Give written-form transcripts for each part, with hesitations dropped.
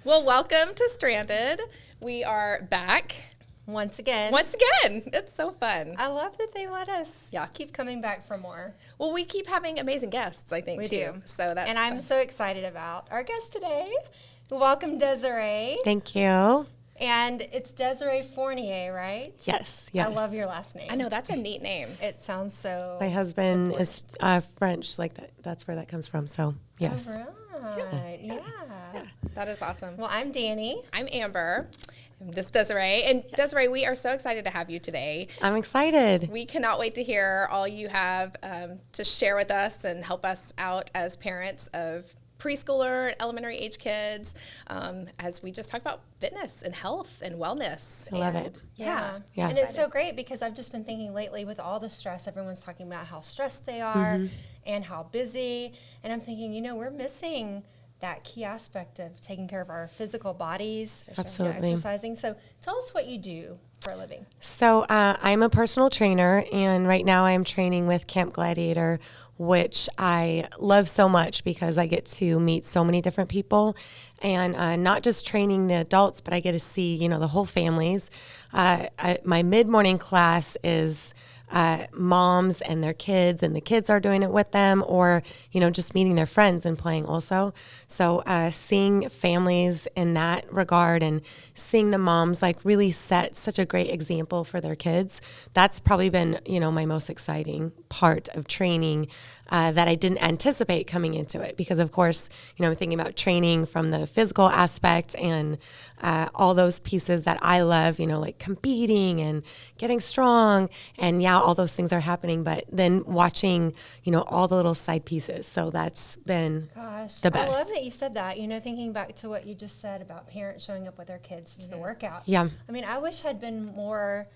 Well, welcome to Stranded. We are back Once again. It's so fun. I love that they let us keep coming back for more. Well, we keep having amazing guests, I think, We too. do. So that's And I'm so excited about our guest today. Welcome, Desiree. Thank you. And it's Desiree Fournier, right? Yes. I love your last name. I know, that's a neat name. It sounds so My husband important. is French, like that's where that comes from. So, yes. All right. Yeah. That is awesome. Well, I'm Danny. I'm Amber. And this is Desiree. And Desiree, we are so excited to have you today. I'm excited. We cannot wait to hear all you have to share with us and help us out as parents of preschooler and elementary age kids, as we just talk about fitness and health and wellness. I love it. Yeah. Yeah. And it's so great because I've just been thinking lately with all the stress, everyone's talking about how stressed they are and how busy. And I'm thinking, we're missing that key aspect of taking care of our physical bodies, Absolutely. exercising. So tell us what you do for a living. So, I'm a personal trainer, and right now I'm training with Camp Gladiator, which I love so much because I get to meet so many different people, and not just training the adults, but I get to see, the whole families. My mid-morning class is moms and their kids, and the kids are doing it with them, or just meeting their friends and playing also. So seeing families in that regard and seeing the moms like really set such a great example for their kids, that's probably been my most exciting part of training, that I didn't anticipate coming into it, because of course I'm thinking about training from the physical aspect and all those pieces that I love, like competing and getting strong, and all those things are happening, but then watching all the little side pieces. So that's been the best. I love that you said that, thinking back to what you just said about parents showing up with their kids to the workout. Yeah. I mean, I wish I'd been more,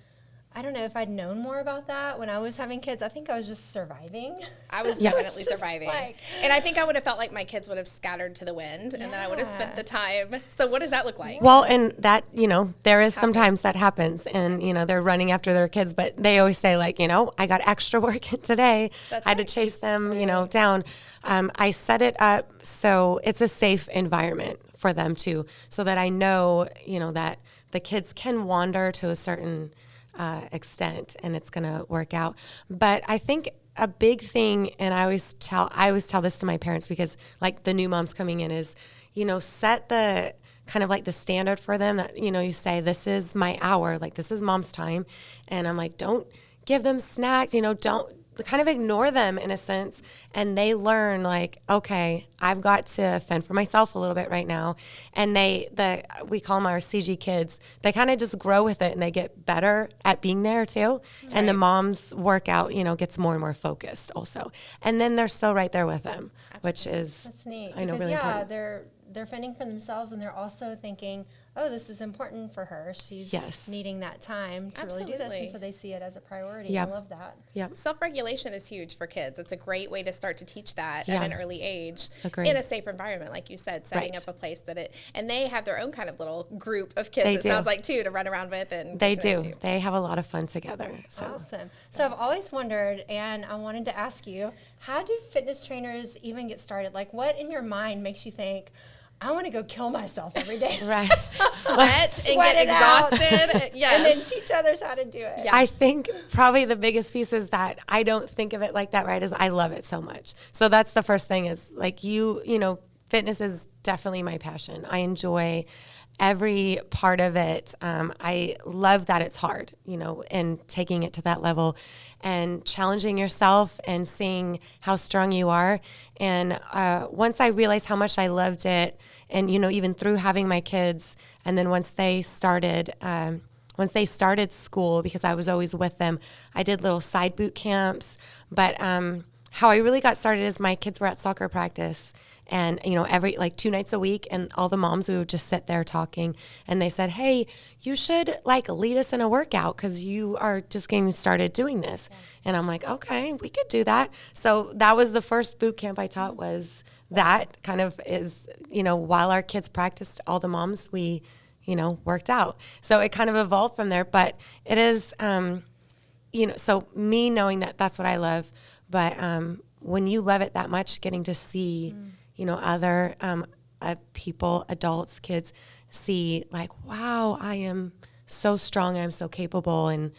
I don't know if I'd known more about that when I was having kids. I think I was just surviving. I was definitely surviving. And I think I would have felt like my kids would have scattered to the wind, and then I would have spent the time. So what does that look like? Well, and that, there is sometimes that happens, and, they're running after their kids, but they always say like, I got extra work in today. I had to chase them, down. I set it up so it's a safe environment for them too, so that I know, that the kids can wander to a certain extent, and it's going to work out. But I think a big thing, and I always tell this to my parents, because like the new moms coming in, is, set the kind of like the standard for them that, you say, this is my hour, like this is mom's time. And I'm like, don't give them snacks, don't kind of ignore them in a sense. And they learn like, okay, I've got to fend for myself a little bit right now. And we call them our CG kids. They kind of just grow with it, and they get better at being there too. That's and right. The mom's workout, gets more and more focused also. And then they're still right there with them, Absolutely. Which is, that's neat. I know, because, really important. They're fending for themselves, and they're also thinking, oh, this is important for her. She's needing that time to really do this. And so they see it as a priority. Yep. I love that. Yep. Self-regulation is huge for kids. It's a great way to start to teach that at an early age. Agreed. In a safe environment, like you said, setting up a place and they have their own kind of little group of kids, it sounds like, too, to run around with. And they do. They have a lot of fun together. So. Awesome. So I've always wondered, and I wanted to ask you, how do fitness trainers even get started? Like, what in your mind makes you think, I want to go kill myself every day. Right. Sweat and get exhausted. Yes. And then teach others how to do it. Yeah. I think probably the biggest piece is that I don't think of it like that, right, is I love it so much. So that's the first thing, is like fitness is definitely my passion. I enjoy every part of it. I love that it's hard, and taking it to that level and challenging yourself and seeing how strong you are. And once I realized how much I loved it, and, even through having my kids, and then once they started school, because I was always with them, I did little side boot camps. But how I really got started is my kids were at soccer practice. And, every 2 nights a week, and all the moms, we would just sit there talking, and they said, hey, you should lead us in a workout, because you are just getting started doing this. Yeah. And I'm like, okay, we could do that. So that was the first boot camp I taught, was that kind of is, while our kids practiced, all the moms, we, worked out. So it kind of evolved from there, but it is, so me knowing that that's what I love, but when you love it that much, getting to see, people, adults, kids see like, wow, I am so strong, I'm so capable, and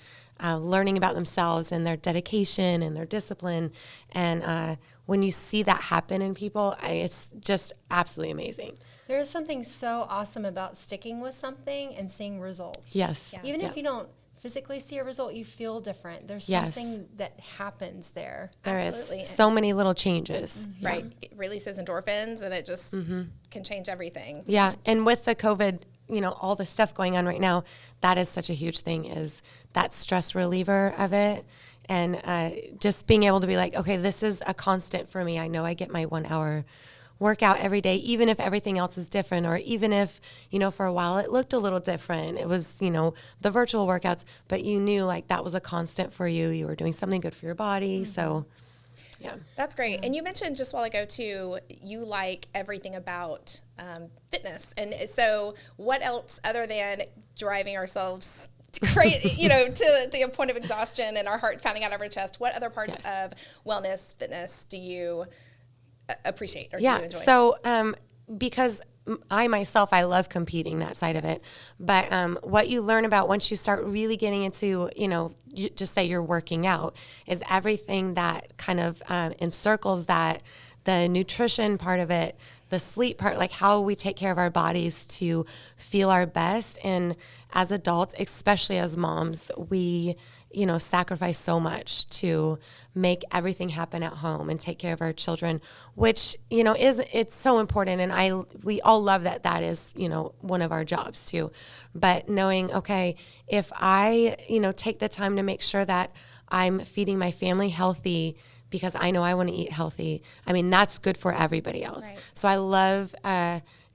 learning about themselves and their dedication and their discipline. And when you see that happen in people, it's just absolutely amazing. There is something so awesome about sticking with something and seeing results. Yes. Yeah. Even if you don't physically see a result, you feel different. There's Yes. something that happens there. There Absolutely. is so many little changes. Mm-hmm. Right. It releases endorphins, and it just can change everything. Yeah. And with the COVID, all the stuff going on right now, that is such a huge thing, is that stress reliever of it. And just being able to be like, okay, this is a constant for me. I know I get my 1 hour workout every day, even if everything else is different, or even if, for a while it looked a little different. It was, the virtual workouts, but you knew like that was a constant for you. You were doing something good for your body. So, yeah. That's great. And you mentioned just a while ago too, you like everything about fitness. And so what else other than driving ourselves to the point of exhaustion and our heart pounding out of our chest, what other parts of wellness, fitness do you appreciate or do you enjoy? So because I myself, I love competing, that side of it. But what you learn about once you start really getting into, just say you're working out, is everything that kind of encircles that, the nutrition part of it, the sleep part, like how we take care of our bodies to feel our best. And as adults, especially as moms, we sacrifice so much to make everything happen at home and take care of our children, which, it's so important. And we all love that is, one of our jobs too. But knowing, okay, if I, take the time to make sure that I'm feeding my family healthy because I know I want to eat healthy, I mean, that's good for everybody else. Right. So I love,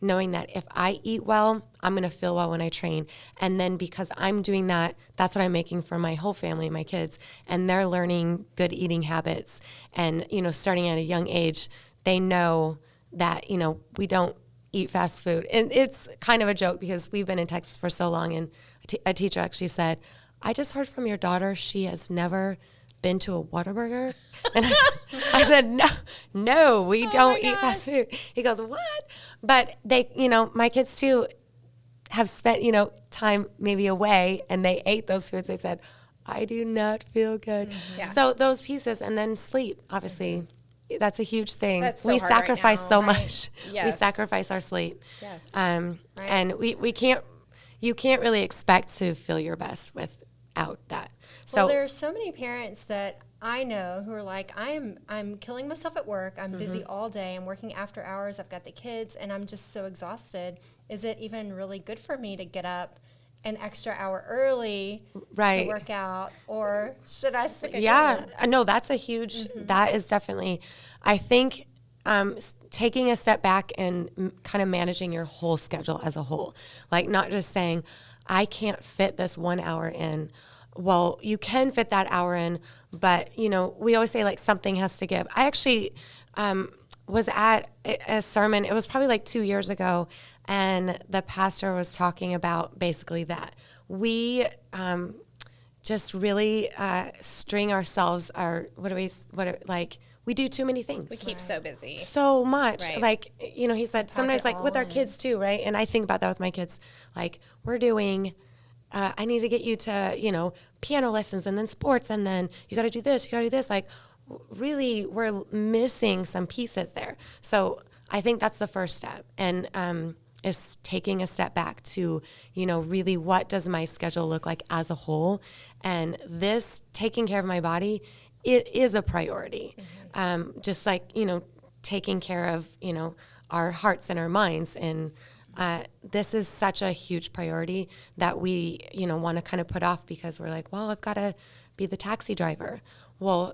knowing that if I eat well, I'm going to feel well when I train. And then because I'm doing that, that's what I'm making for my whole family, my kids. And they're learning good eating habits. And, starting at a young age, they know that, we don't eat fast food. And it's kind of a joke because we've been in Texas for so long. And a teacher actually said, I just heard from your daughter she has never been to a Whataburger? And I said, no, we don't eat fast food. He goes, what? But they, my kids too have spent, time maybe away, and they ate those foods. They said, I do not feel good. Mm-hmm. Yeah. So those pieces, and then sleep, obviously, that's a huge thing. That's so we hard right sacrifice now, so right? much. Yes. We sacrifice our sleep. Yes. And you can't really expect to feel your best without that. So Well, there are so many parents that I know who are like, I'm killing myself at work. I'm busy all day. I'm working after hours. I've got the kids, and I'm just so exhausted. Is it even really good for me to get up an extra hour early Right. to work out, or should I stick it Yeah, no, that's a huge, that is definitely, I think, taking a step back and kind of managing your whole schedule as a whole. Like not just saying, I can't fit this 1 hour in. Well, you can fit that hour in, but, we always say like something has to give. I actually was at a sermon, it was probably like 2 years ago, and the pastor was talking about basically that. We just really string ourselves, we do too many things. We keep so busy. So much. Right. Like, he said, sometimes it like with all our in. kids too, right? And I think about that with my kids. Like, we're doing, I need to get you to, piano lessons and then sports, and then you got to do this, you got to do this. Like, really, we're missing some pieces there. So I think that's the first step. And is taking a step back to, really what does my schedule look like as a whole? And this taking care of my body, it is a priority. Just like, taking care of, our hearts and our minds. And this is such a huge priority that we, want to kind of put off because we're like, well, I've got to be the taxi driver. Well,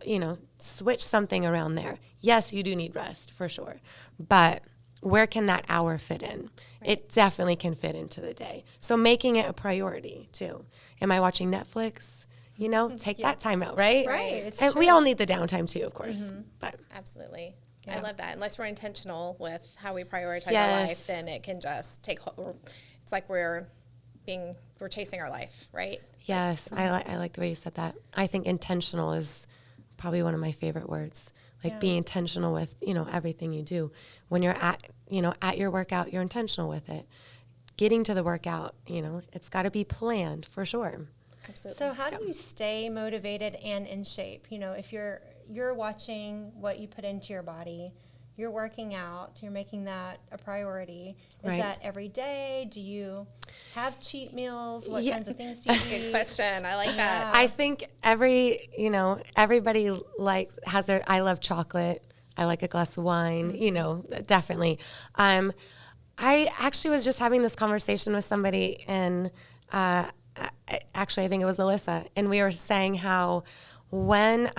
switch something around there. Yes, you do need rest for sure. But where can that hour fit in? Right. It definitely can fit into the day. So making it a priority too. Am I watching Netflix? Take that time out, right? Right. It's And true. we all need the downtime too, of course. But Absolutely. Yeah. I love that. Unless we're intentional with how we prioritize our Yes. life, then it can just it's like we're chasing our life, right? yes, I like the way you said that. I think intentional is probably one of my favorite words. Like being intentional with, everything you do. When you're at your workout, you're intentional with it. Getting to the workout, it's got to be planned for sure. Absolutely. So how do you stay motivated and in shape? If you're watching what you put into your body, you're working out, you're making that a priority. Is Right. that every day? Do you have cheat meals? What Yeah. kinds of things do you eat? Good question. I like that. I think everybody has their, I love chocolate. I like a glass of wine, definitely. I actually was just having this conversation with somebody, and actually I think it was Alyssa, and we were saying how when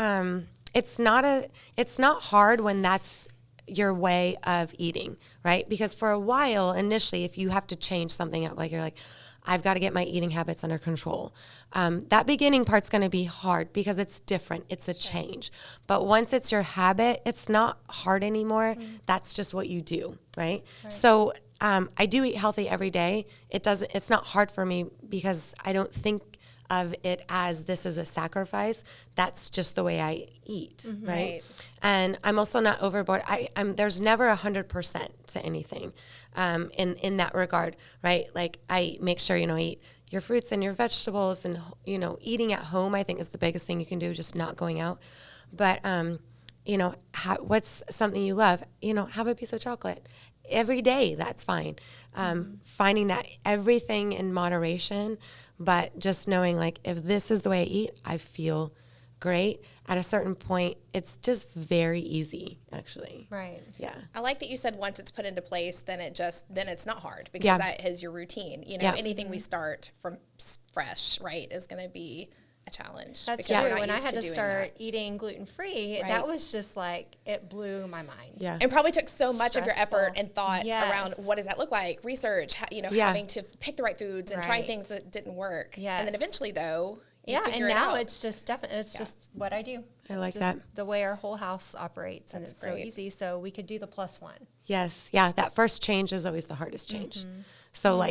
it's not hard when that's your way of eating, right? Because for a while, initially, if you have to change something up, like you're like, I've got to get my eating habits under control. That beginning part's going to be hard because it's different. It's a change. But once it's your habit, it's not hard anymore. That's just what you do, right? So I do eat healthy every day. It's not hard for me because I don't think of it as this is a sacrifice. That's just the way I eat, right? And I'm also not overboard. There's never 100% to anything in that regard, right? Like I make sure, eat your fruits and your vegetables, and, eating at home, I think is the biggest thing you can do, just not going out. But, what's something you love? Have a piece of chocolate every day. That's fine. Finding that everything in moderation, but just knowing like, if this is the way I eat, I feel great. At a certain point, it's just very easy, actually. Right. Yeah. I like that you said once it's put into place, then it's not hard because that is your routine. Anything we start from fresh, right, is going to be a challenge. That's because we're true. not When I used had to doing start eating gluten-free, Right. that was just like, it blew my mind. Yeah. And probably took so much of your effort Stressful. and thought Yes. around what does that look like, research, having to pick the right foods and trying Right. things that didn't work. Yes. And then eventually, though, you Yeah, and figure it now out. it's just just what I do. I It's like just that. the way our whole house operates, and That's it's so great. easy. So we could do the +1. Yes. Yeah. That first change is always the hardest change. So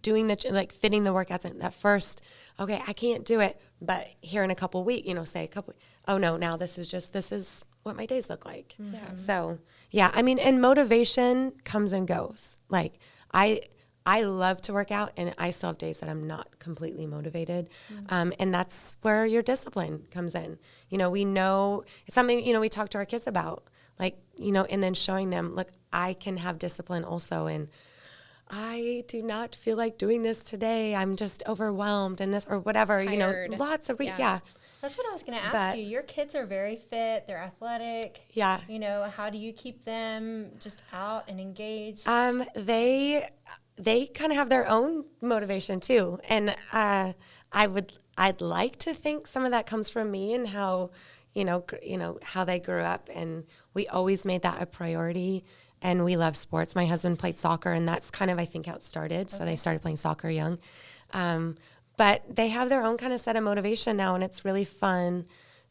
doing fitting the workouts in that first, okay, I can't do it, but here in a couple weeks, say a couple, oh no, now this is what my days look like. So and motivation comes and goes. Like I love to work out, and I still have days that I'm not completely motivated. And that's where your discipline comes in. We know it's something, we talk to our kids about, and then showing them, look, I can have discipline also. And I do not feel like doing this today. I'm just overwhelmed and this or whatever, Tired. lots of, Yeah. That's what I was going to ask But- you. Your kids are very fit. They're athletic. Yeah. How do you keep them just out and engaged? They kind of have their own motivation too. And I'd like to think some of that comes from me and how, how they grew up, and we always made that a priority. And we love sports. My husband played soccer, and that's kind of, I think, how it started. So they started playing soccer young. But they have their own kind of set of motivation now, and it's really fun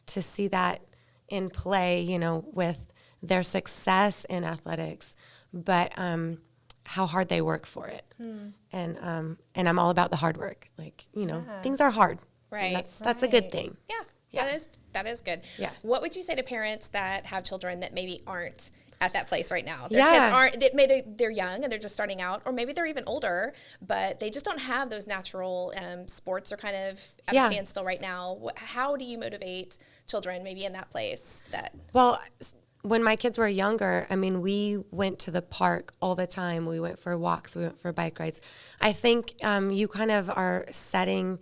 to see that in play, with their success in athletics, but how hard they work for it. And I'm all about the hard work. Things are hard. Right. And that's a good Right. thing. Yeah, Yeah. that is good. Yeah. What would you say to parents that have children that maybe aren't at that place right now? Their Yeah. kids aren't. Maybe they're young and they're just starting out, or maybe they're even older, but they just don't have those natural sports are kind of at Yeah. a standstill right now. How do you motivate children maybe in that place that? Well, when my kids were younger, we went to the park all the time. We went for walks. We went for bike rides. I think you kind of are setting,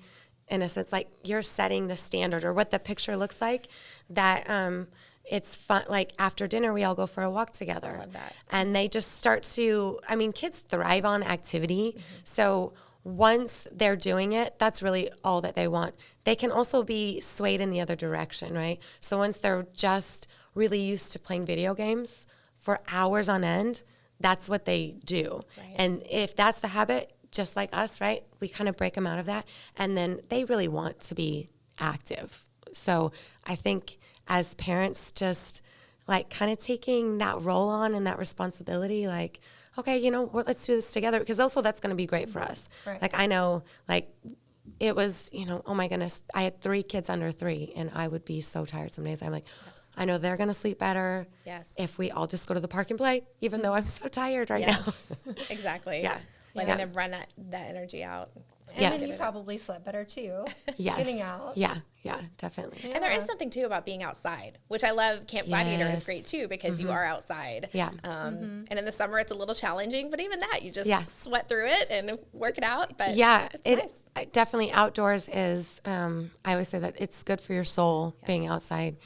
in a sense, like you're setting the standard or what the picture looks like, that it's fun. Like after dinner, we all go for a walk together. love that. And they just start to, kids thrive on activity. So once they're doing it, that's really all that they want. They can also be swayed in the other direction, right? So once they're just really used to playing video games for hours on end, that's what they do. Right. And if that's the habit, just like us, right, we kind of break them out of that. And then they really want to be active. So I think as parents, just kind of taking that role on and that responsibility, okay, let's do this together, because also that's going to be great for us. Right. I know, it was, oh my goodness, I had 3 kids under 3, and I would be so tired some days. I'm like, I know they're going to sleep better if we all just go to the park and play, even though I'm so tired right now. Exactly. Yeah. Letting them run that energy out. And then you probably slept better too. Getting out. Yeah, definitely. Yeah. And there is something too about being outside, which I love. Camp Gladiator is great too because you are outside. Yeah. And in the summer it's a little challenging, but even that you just sweat through it and work it out. But it's nice. Definitely outdoors is. I always say that it's good for your soul being outside.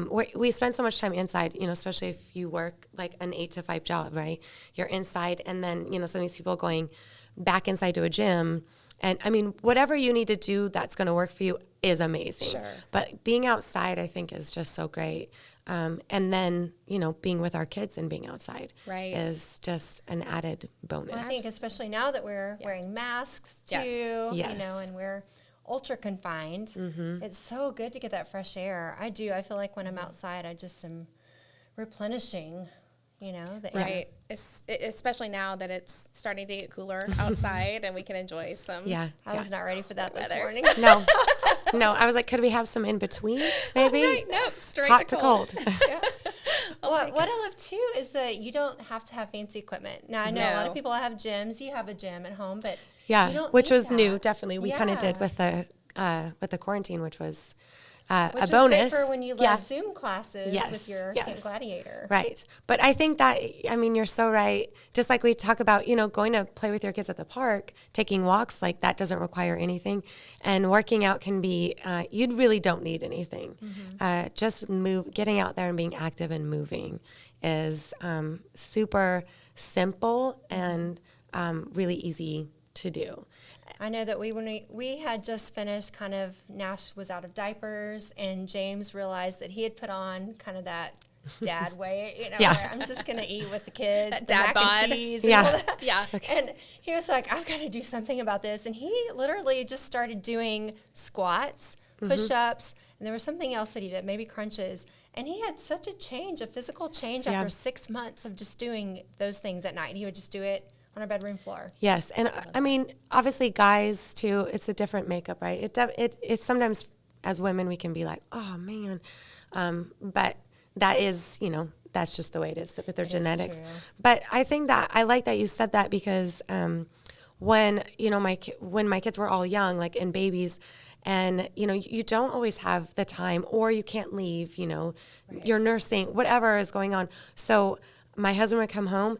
We spend so much time inside, especially if you work like an 8 to 5 job, right? You're inside, and then some of these people going back inside to a gym. And I mean, whatever you need to do that's going to work for you is amazing. Sure. But being outside, I think, is just so great. And then, being with our kids and being outside is just an added bonus. Well, I think especially now that we're wearing masks too, and we're ultra confined, it's so good to get that fresh air. I feel like when I'm outside, I just am replenishing, the air. Especially now that it's starting to get cooler outside and we can enjoy some. I was not ready for that this morning. No, I was like, could we have some in between, maybe? Nope, straight hot to cold. What I love too is that you don't have to have fancy equipment. Now I know a lot of people have gyms. You have a gym at home, but you don't which need was that. new. Definitely, we kind of did with the quarantine, which was a was bonus. Great for when you led Zoom classes with your Camp Gladiator. Right. But I think that, you're so right. Just like we talk about, going to play with your kids at the park, taking walks, like that doesn't require anything. And working out can be, you really don't need anything. Just getting out there and being active and moving is super simple and really easy to do. I know that when we had just finished Nash was out of diapers, and James realized that he had put on kind of that dad way, where I'm just going to eat with the kids, that the dad mac bod. and cheese and all that. Yeah. Okay. And he was like, I've got to do something about this. And he literally just started doing squats, push-ups, and there was something else that he did, maybe crunches. And he had such a physical change after 6 months of just doing those things at night. He would just do it on our bedroom floor. Yes, and I mean, obviously, guys too. It's a different makeup, right? It's sometimes as women we can be like, oh man, but that is, that's just the way it is with their genetics. But I think that I like that you said that because when my kids were all young, like in babies. And, you don't always have the time, or you can't leave, you're nursing, whatever is going on. So my husband would come home,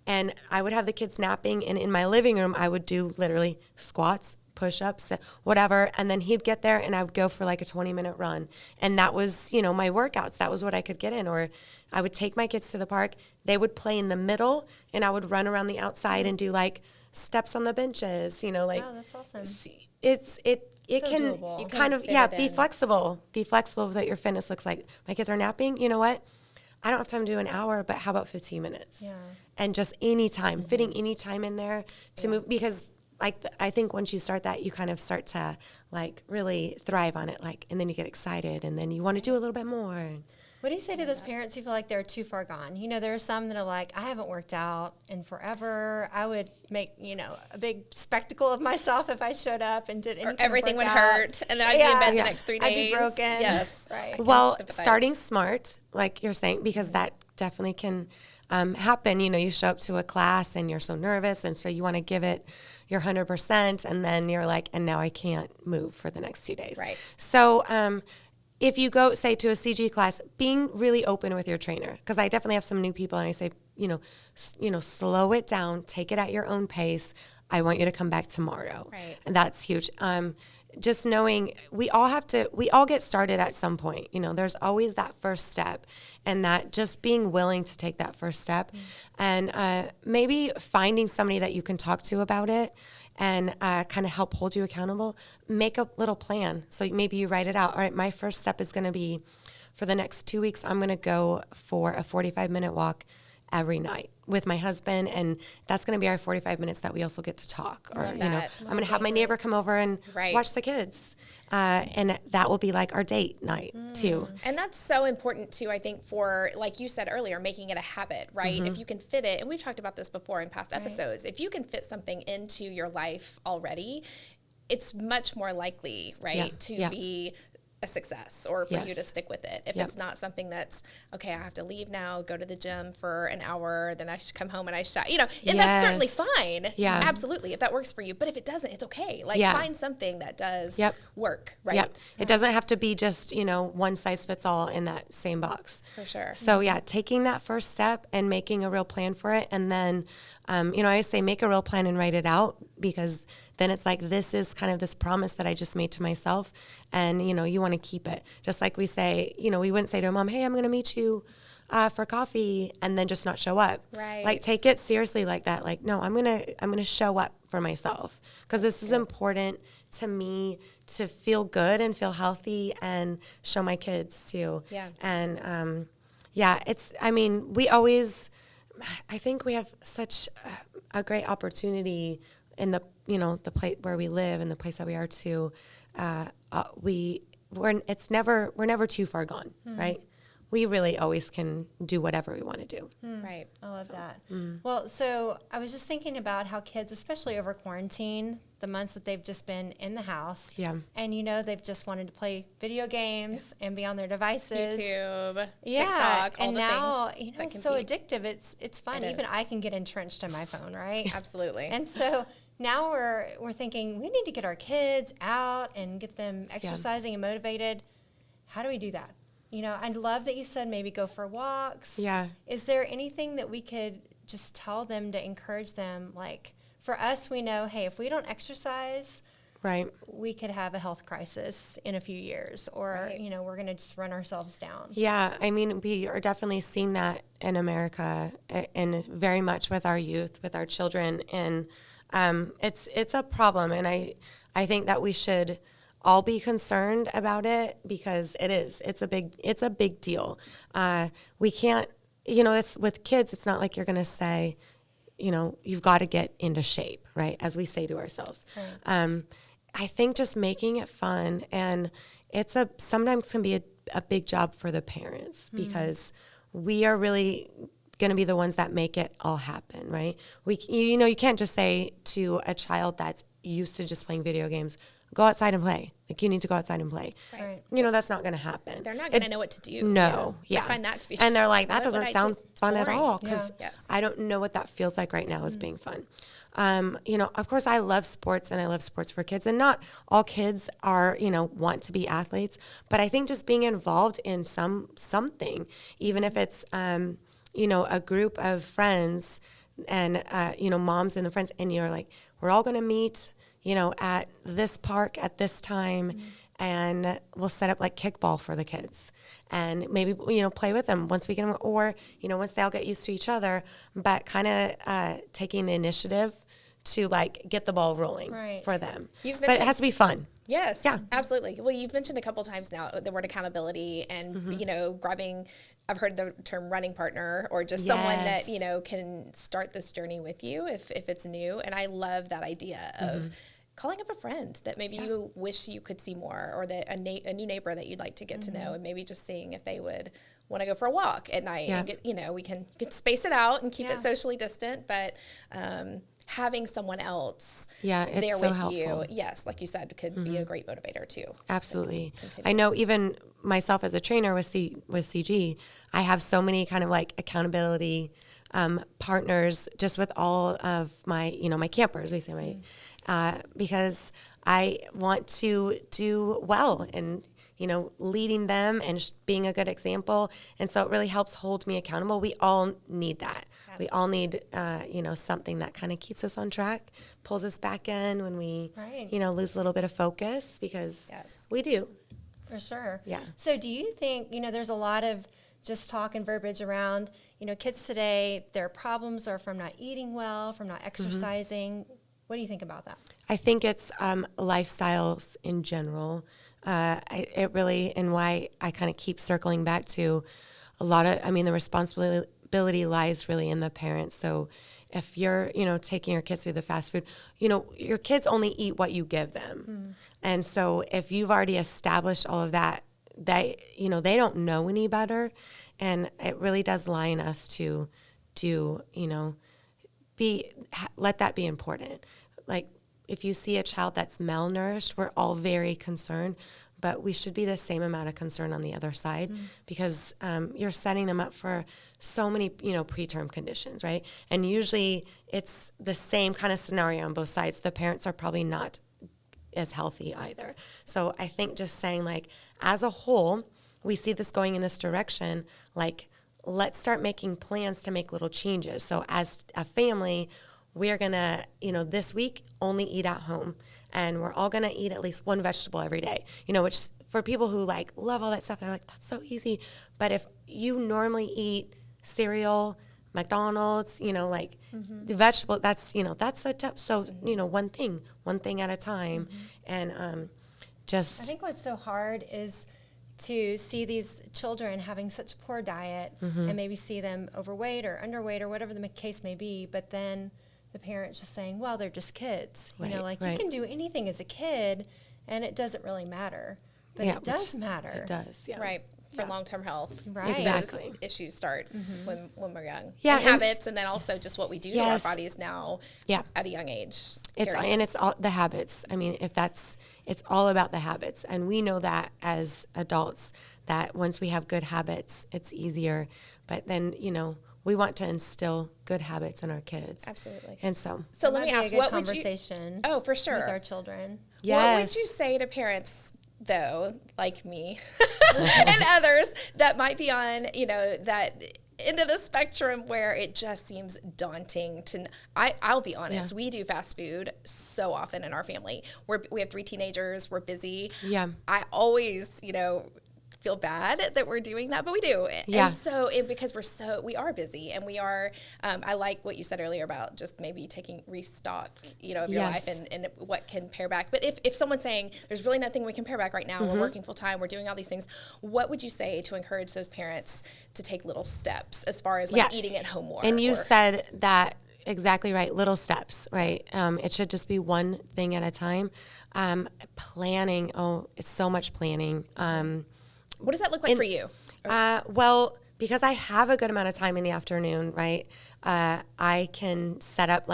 and I would have the kids napping, and in my living room, I would do literally squats, push-ups, whatever, and then he'd get there, and I would go for like a 20-minute run. And that was, my workouts. That was what I could get in. Or I would take my kids to the park. They would play in the middle, and I would run around the outside and do like steps on the benches, like. Wow, that's awesome. It So can doable. you kind of, be flexible. Be flexible with what your fitness looks like. My kids are napping. You know what? I don't have time to do an hour, but how about 15 minutes? Yeah. And just any time, fitting any time in there to move, because I think once you start that, you kind of start to like really thrive on it, and then you get excited, and then you want to do a little bit more. What do you say to those parents who feel like they're too far gone? There are some that are like, I haven't worked out in forever. I would make, a big spectacle of myself if I showed up and did anything. Everything would hurt, and then I'd be in bed the next 3 days. I'd be broken. Yes. Right. Well, starting smart, like you're saying, because that definitely can happen. You show up to a class and you're so nervous, and so you want to give it your 100%, and then you're like, and now I can't move for the next 2 days. Right. So if you go, say, to a CG class, being really open with your trainer, because I definitely have some new people, and I say, slow it down, take it at your own pace. I want you to come back tomorrow. Right. And that's huge. Just knowing we all get started at some point. There's always that first step, and that just being willing to take that first step, and maybe finding somebody that you can talk to about it, and kind of help hold you accountable. Make a little plan. So maybe you write it out. All right, my first step is going to be, for the next 2 weeks, I'm going to go for a 45-minute walk every night with my husband, and that's going to be our 45 minutes that we also get to talk. Or, I'm going to have my neighbor come over and watch the kids. And that will be like our date night too. And that's so important too, I think, for, like you said earlier, making it a habit, right? If you can fit it, and we've talked about this before in past episodes, if you can fit something into your life already, it's much more likely, right, to be a success or for you to stick with it. If it's not something that's, okay, I have to leave now, go to the gym for an hour, then I should come home and I shout, and that's certainly fine. Yeah. Absolutely. If that works for you. But if it doesn't, it's okay. Like find something that does work, right? Yep. It doesn't have to be just, one size fits all in that same box. For sure. So taking that first step and making a real plan for it. And then, I always say make a real plan and write it out, because then it's like, this is kind of this promise that I just made to myself. And, you want to keep it. Just like we say, we wouldn't say to a mom, hey, I'm going to meet you for coffee, and then just not show up. Right. Like, take it seriously like that. Like, no, I'm going to show up for myself, because this is important to me to feel good and feel healthy and show my kids too. Yeah. And, I think we have such a great opportunity in the the place where we live and the place that we are to, we're never too far gone, right? We really always can do whatever we want to do. Right. I love that. Well, so I was just thinking about how kids, especially over quarantine, the months that they've just been in the house, and they've just wanted to play video games and be on their devices, YouTube, TikTok, all and the now things it's so addictive. It's fun. Even I can get entrenched in my phone, right? Absolutely. And so now we're thinking we need to get our kids out and get them exercising and motivated. How do we do that? I love that you said maybe go for walks. Yeah. Is there anything that we could just tell them to encourage them? Like, for us, we know, hey, if we don't exercise, right, we could have a health crisis in a few years, or, we're going to just run ourselves down. Yeah. I mean, we are definitely seeing that in America, and very much with our youth, with our children. And it's a problem. And I think that we should all be concerned about it, because it's a big deal. We can't, it's with kids, it's not like you're going to say, you've got to get into shape, right? As we say to ourselves. Right. I think just making it fun, and sometimes can be a big job for the parents, because we are really going to be the ones that make it all happen, right? You can't just say to a child that's used to just playing video games, go outside and play. Like, you need to go outside and play. Right. That's not going to happen. They're not going to know what to do. No. Yeah. I find that to be and they're like, that doesn't sound fun at all, because I don't know what that feels like right now as being fun. Of course, I love sports, and I love sports for kids, and not all kids are, want to be athletes, but I think just being involved in something, even if it's, a group of friends and, moms and the friends, and you're like, we're all going to meet, at this park at this time, and we'll set up like kickball for the kids, and maybe, play with them once we get them, or, once they all get used to each other, but kind of taking the initiative to like get the ball rolling for them. But it has to be fun. Yes, absolutely. Well, you've mentioned a couple times now the word accountability, and, grabbing, I've heard the term running partner, or just someone that, can start this journey with you if it's new. And I love that idea of calling up a friend that maybe you wish you could see more, or that a new neighbor that you'd like to get to know, and maybe just seeing if they would want to go for a walk at night. And get, we can space it out and keep it socially distant, but having someone else there so with helpful. You, yes, like you said, could be a great motivator too. Absolutely. I know even myself as a trainer with CG, I have so many kind of like accountability partners just with all of my, my campers, we say, because I want to do well, and leading them and being a good example. And so it really helps hold me accountable. We all need that. Yeah. We all need, something that kind of keeps us on track, pulls us back in when we, lose a little bit of focus, because we do. For sure. Yeah. So do you think, there's a lot of just talk and verbiage around, kids today, their problems are from not eating well, from not exercising. What do you think about that? I think it's lifestyles in general. It really, and why I kind of keep circling back to a lot of, the responsibility lies really in the parents. So if you're, taking your kids through the fast food, your kids only eat what you give them. And so if you've already established all of that, they don't know any better. And it really does lie in us to let that be important. Like, if you see a child that's malnourished, we're all very concerned, but we should be the same amount of concern on the other side because you're setting them up for so many, preterm conditions, right? And usually it's the same kind of scenario on both sides. The parents are probably not as healthy either. So I think just saying, like, as a whole, we see this going in this direction, like, let's start making plans to make little changes. So as a family, we're going to, this week only eat at home. And we're all going to eat at least one vegetable every day, which for people who like love all that stuff, they're like, that's so easy. But if you normally eat cereal, McDonald's, the vegetable, that's a tough. So, one thing at a time. And I think what's so hard is to see these children having such poor diet and maybe see them overweight or underweight or whatever the case may be, but then the parents just saying, well, they're just kids. You can do anything as a kid and it doesn't really matter. But it does matter. It does, yeah. Right. For long-term health. Right. Exactly. Those issues start when we're young. Yeah. And habits, and then also just what we do to our bodies now at a young age. It's all the habits. I mean, it's all about the habits. And we know that as adults, that once we have good habits, it's easier. But then, we want to instill good habits in our kids. Absolutely. And so let me ask, what would you... conversation for sure. with our children. Yes. What would you say to parents, though, like me and others that might be on, that end of the spectrum where it just seems daunting to... I'll be honest, we do fast food so often in our family. We have 3 teenagers. We're busy. Yeah. I always, feel bad that we're doing that, but we do. Yeah. And so because we are busy, and we are, I like what you said earlier about just maybe taking restock, of your life and what can pare back. But if someone's saying there's really nothing we can pare back right now, we're working full time, we're doing all these things, what would you say to encourage those parents to take little steps as far as eating at home more? And you said that exactly right, little steps, right? It should just be one thing at a time. Planning, it's so much planning. What does that look like for you? Well, because I have a good amount of time in the afternoon, right? I can set up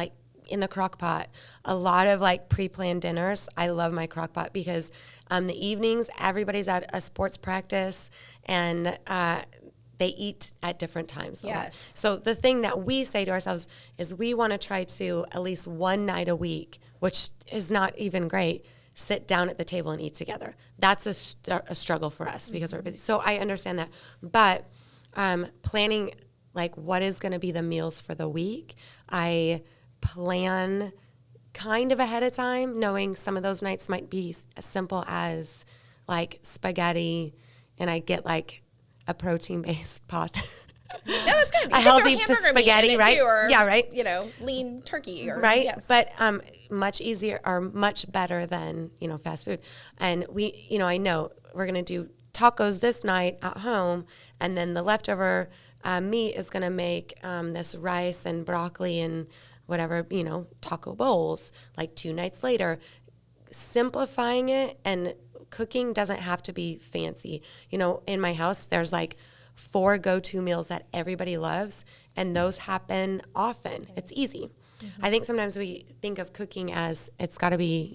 in the crock pot a lot of pre-planned dinners. I love my crock pot because the evenings, everybody's at a sports practice and they eat at different times. Yes. So the thing that we say to ourselves is we want to try to at least one night a week, which is not even great, sit down at the table and eat together. That's a struggle for us because we're busy. So I understand that. But planning, what is going to be the meals for the week, I plan kind of ahead of time, knowing some of those nights might be as simple as spaghetti, and I get a protein-based pasta. No, that's good. A healthy spaghetti, right? Too, or, yeah, right. Lean turkey, or right. Yes. But much easier or much better than fast food. And we, I know we're gonna do tacos this night at home, and then the leftover meat is gonna make this rice and broccoli and whatever, taco bowls 2 nights later. Simplifying it, and cooking doesn't have to be fancy. In my house, there's 4 go-to meals that everybody loves, and those happen often. Okay. It's easy. I think sometimes we think of cooking as it's got to be,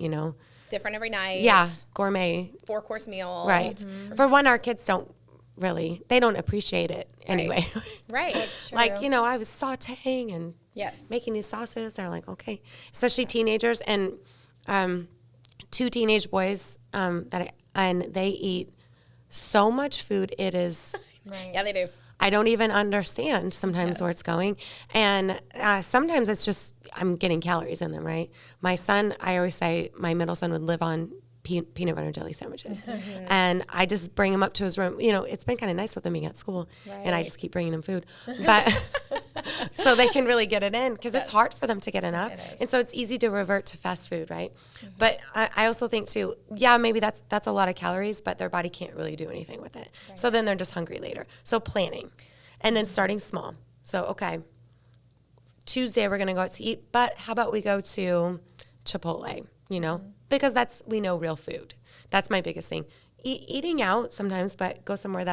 different every night. Yeah, gourmet. 4-course meal. Right. For one, our kids they don't appreciate it anyway. Right. That's true. I was sauteing and making these sauces. They're like, okay. Especially teenagers, and 2 teenage boys and they eat so much food. It is... Right. Yeah, they do. I don't even understand sometimes where it's going. And sometimes it's just I'm getting calories in them, right? My son, I always say my middle son would live on peanut butter and jelly sandwiches. And I just bring him up to his room. It's been kind of nice with him being at school. Right. And I just keep bringing them food. But so they can really get it in because it's hard for them to get enough. And so it's easy to revert to fast food, right? But I also think too, maybe that's a lot of calories, but their body can't really do anything with it. Right. So then they're just hungry later. So planning and then starting small. So, okay, Tuesday we're going to go out to eat, but how about we go to Chipotle, because we know real food. That's my biggest thing. Eating out sometimes, but go somewhere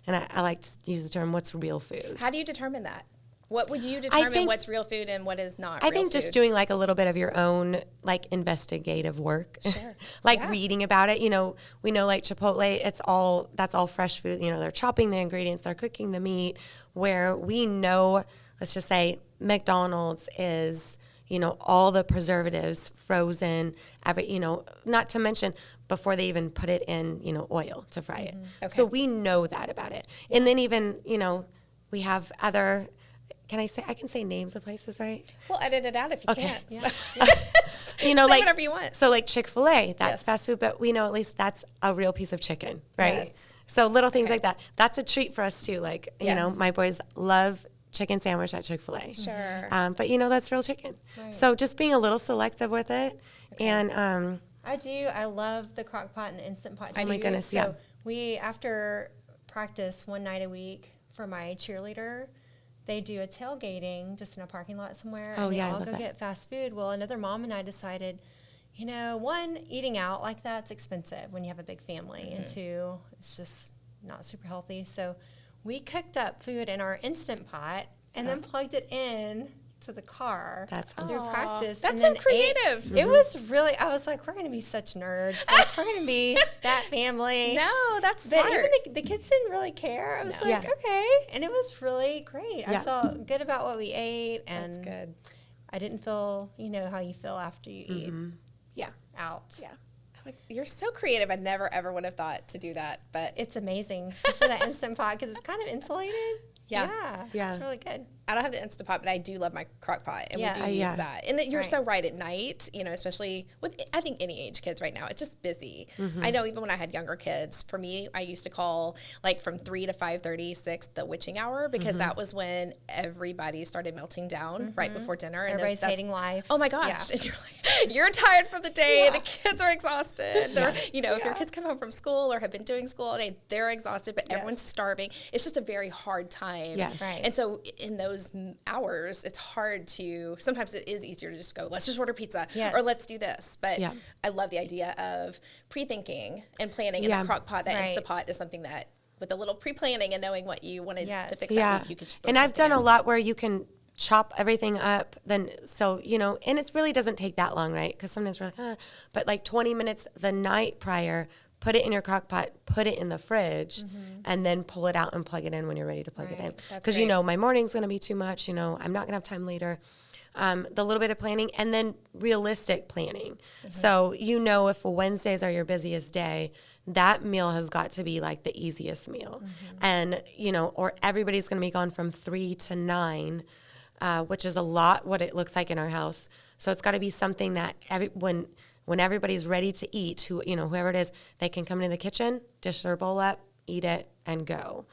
and I like to use the term, what's real food? How do you determine that? What would you determine think- what's real food and what is not I real think just food? doing like a little bit of your own like investigative work, Sure. like Yeah. reading about it. You know, we know like Chipotle, that's all fresh food. You know, they're chopping the ingredients, they're cooking the meat. Where we know, let's just say McDonald's is, you know, all the preservatives frozen, you know, not to mention before they even put it in, you know, oil to fry it. Okay. So we know that about it. And then even, you know, we have other. I can say names of places, right? We'll edit it out if you Okay. can't. Yeah. So. You know, Say like whatever you want. So like Chick-fil-A, that's Yes. fast food, but we know at least that's a real piece of chicken, right? Yes. So little things Okay. like that. That's a treat for us too. Like, you know, Yes. my boys love chicken sandwich at Chick-fil-A. Sure. But you know, that's real chicken. Right. So just being a little selective with it. Okay. And I love the crock pot and the Instant Pot. Oh my too. goodness, So yeah. we, after practice one night a week for my cheerleader, they do a tailgating just in a parking lot somewhere. Oh, and they yeah, I all love go that. get fast food. Well, another mom and I decided, you know, one, eating out like that's expensive when you have a big family. And two, it's just not super healthy. So we cooked up food in our Instant Pot and then plugged it in to the car That's through awesome. practice. That's and so then creative. It was really, I was like, we're going to be such nerds. Like, we're going to be that family. No, that's But smart. even the kids didn't really care. I was No. like, Yeah. okay. And it was really great. I Yeah. felt good about what we ate. And That's good. I didn't feel, you know, how you feel after you eat yeah. out. Yeah. You're so creative. I never, ever would have thought to do that. But It's amazing, especially that Instant Pot because it's kind of insulated. Yeah. Yeah. It's really good. I don't have the Instant Pot, but I do love my crock pot, and Yeah. we do use Yeah. that. And that you're Right. so right at night, you know, especially with, I think, any age kids right now, it's just busy. I know even when I had younger kids, for me, I used to call like from 3 to 5:30, 6, the witching hour, because that was when everybody started melting down right before dinner. And Everybody's that's- hating life. Oh my gosh. Yeah. And you're like, you're tired from the day. Yeah. The kids are exhausted. They're, you know, if your kids come home from school or have been doing school all day, they're exhausted, but everyone's starving. It's just a very hard time. Yes. Right. And so in those hours, it's hard to, sometimes it is easier to just go, let's just order pizza Yes. or let's do this. But Yeah. I love the idea of pre-thinking and planning. Yeah. And the crock pot, that Right. Instapot is something that with a little pre-planning and knowing what you wanted Yes. to fix that Yeah. week, you could just throw And I've something done a in. lot where you can chop everything up then so you know, and it really doesn't take that long, right? Because sometimes we're like but like 20 minutes the night prior, put it in your crock pot, put it in the fridge, and then pull it out and plug it in when you're ready to plug it in. Right. That's Because you great. know, my morning's going to be too much, you know, I'm not going to have time later. The little bit of planning and then realistic planning. So, you know, if Wednesdays are your busiest day, that meal has got to be like the easiest meal. And, you know, or everybody's going to be gone from 3 to 9, which is a lot what it looks like in our house. So it's got to be something that when everybody's ready to eat, whoever it is, they can come into the kitchen, dish their bowl up, eat it, and go.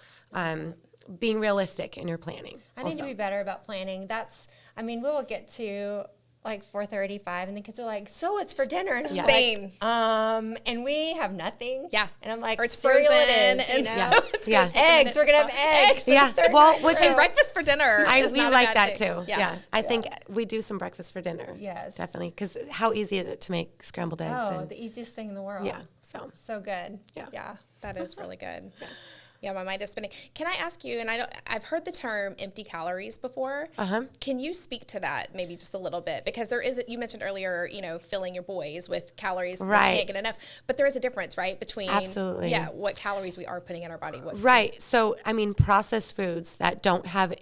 Being realistic in your planning. I need to be better about planning. We will get to like 4:35 and the kids are like, so it's for dinner. And I'm Yeah. Same. like, and we have nothing. Yeah. And I'm like, Or it's cereal frozen, it is, you and know? so it's Yeah. gonna take a minute Eggs. We're going to have thaw. eggs. Yeah. Third Well, night which row. is Breakfast for dinner. is we not a like bad that thing. too. Yeah. I think we do some breakfast for dinner. Yes. Definitely. Because how easy is it to make scrambled eggs? Oh, and, the easiest thing in the world. yeah. So, So good. Yeah. Yeah. That is really good. Yeah, my mind is spinning. Can I ask you, and I've heard the term empty calories before. Can you speak to that maybe just a little bit? Because there is, you mentioned earlier, you know, filling your boys with calories. Right. We can't get enough. But there is a difference, right? Between, Absolutely. yeah, what calories we are putting in our body. What right. So, I mean, processed foods that don't have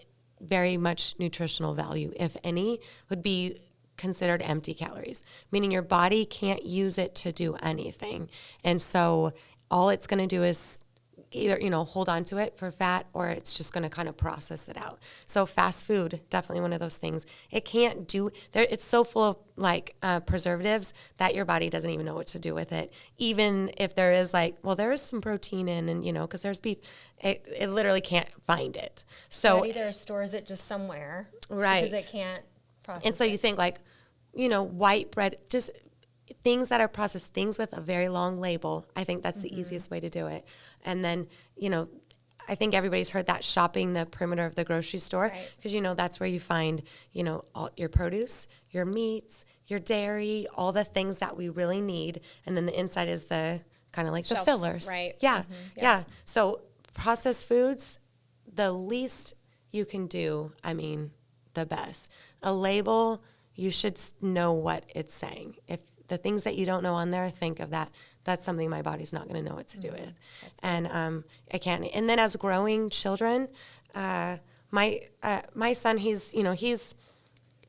very much nutritional value, if any, would be considered empty calories, meaning your body can't use it to do anything. And so all it's going to do is either, you know, hold on to it for fat, or it's just going to kind of process it out. So fast food, definitely one of those things. It can't do, it's so full of like preservatives that your body doesn't even know what to do with it. Even if there is like, well, there is some protein in, and, you know, because there's beef, it literally can't find it. So It either stores it just somewhere. Right. Because it can't process and so it. you think like, you know, white bread, just things that are processed, things with a very long label. I think that's the easiest way to do it. And then, you know, I think everybody's heard that shopping the perimeter of the grocery store, because, you know, that's where you find, you know, all your produce, your meats, your dairy, all the things that we really need. And then the inside is the kind of like Shelf, the fillers. right. Yeah. Mhm, Yeah. So processed foods, the least you can do, I mean, the best. A label, you should know what it's saying. If the things that you don't know on there, think of that. That's something my body's not going to know what to do with. And I can't. And then as growing children, my son, he's